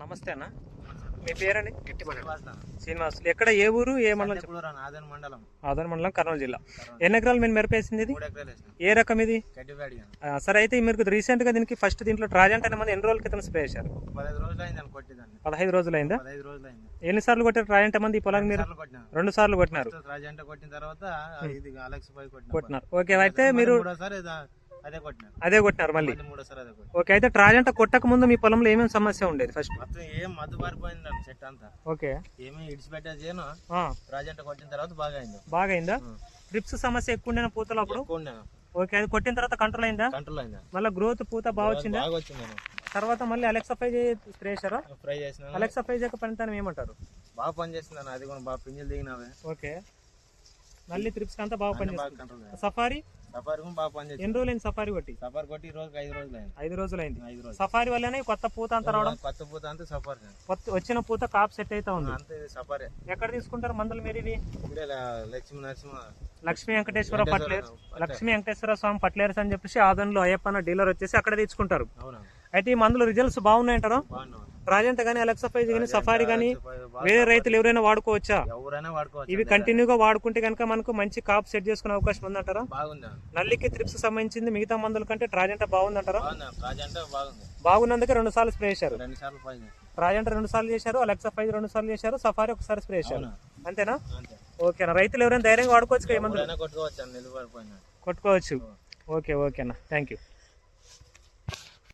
నమస్తే అన్న, మీ పేరండి? శ్రీనివాస్. ఎక్కడ, ఏ ఊరు, ఏ మండలం? ఆదన్ మండలం, కర్నూలు జిల్లా. ఎన్ని ఎకరాలు మీరు మిరపేసింది ఇది? ఏ రకం ఇది? సరే, అయితే మీరు రీసెంట్ గా దీనికి ఫస్ట్ దీంట్లో ట్రాజెంట్ అనే మంది ఎన్ని రోజుల క్రితం స్ప్రే చేశారు? 15 రోజులైందా? ఎన్నిసార్లు కొట్టారు ట్రాజెంట్ మంది ఈ పొలాన్ని మీరు? 2 సార్లు కొట్టినారు. కొట్టినారు. ఓకే, అయితే మీరు అదే కొట్టినారు మళ్ళీ. ఓకే, అయితే ట్రాజెంట్ కొట్టక ముందు మీ పొలంలో ఏమేమి సమస్య ఉండేది? ఫస్ట్ ఏం మద్దు పారిపోయింది చెట్టు అంతా. ఓకే, ఏమి ఇడిచిపెట్టేది ట్రాజెంట్ కొట్టిన తర్వాత బాగైందా? ట్రిప్స్ సమస్య ఎక్కువ ఉండేనా పూతలో అప్పుడు? ఓకే, అది కొట్టిన తర్వాత కంట్రోల్ అయిందా? మళ్ళీ గ్రోత్ పూత బాగా వచ్చిందా? తర్వాత మళ్ళీ అలెక్సాఫైజ్ స్ప్రే చేశారా? అలెక్సాఫైజ్ యొక్క పనితనం ఏమంటారు? బాగా పనిచేస్తుంది, అది కూడా బాగా పింజలు దిగినవే. ఓకే, మళ్ళీ ట్రిప్స్ అంతా బాగా పనిచేస్తుంది. సఫారీ బాగా పనిచేస్తుంది. ఎన్ని రోజులైంది సఫారీ కొట్టి? సఫారీ కొట్టి ఈ రోజుకి 5 రోజులైంది. సఫారీ వల్లనే కొత్త పూత అంతా రావడం. కొత్త పూత అంతా సఫారీ. వచ్చిన పూత కాప్ సెట్ అయితే ఉంది. అంతే సఫారీ. ఎక్కడ తీసుకుంటారు మందులు మీరు ఇవి? లక్ష్మీ వెంకటేశ్వర పట్లేర్స్, లక్ష్మీ వెంకటేశ్వర స్వామి పట్లేర్స్ అని చెప్పేసి ఆదన్లో అయ్యప్పన్న డీలర్ వచ్చేసి అక్కడ తీసుకుంటారు. అయితే ఈ మందులు రిజల్ట్స్ బాగున్నాయంటారా? ట్రాజెంట్ గానీ, అలెక్సాఫైజ్ గానీ, సఫారీ గానీ వేరే రైతులు ఎవరైనా వాడుకోవచ్చా? ఇవి కంటిన్యూగా వాడుకుంటే కనుక మనకు మంచి కాప్ సెట్ చేసుకునే అవకాశం ఉందంటారా? నల్లికి త్రిప్స్ సంబంధించింది మిగతా మందుల కంటే ట్రాజెంట్ బాగుందంటారా? బాగున్నందుకే 2 సార్లు స్ప్రే చేశారు. ట్రాజెంట్ 2 సార్లు చేశారు, అలెక్సాఫైజ్ 2 సార్లు చేశారు, సఫారీ 1 సారి స్ప్రే చేశారు. అంతేనా? ఓకేనా, రైతులు ఎవరైనా ధైర్యంగా వాడుకోవచ్చు? ఏ మందులు కొట్టుకోవచ్చు. ఓకే అన్న, థ్యాంక్ యూ.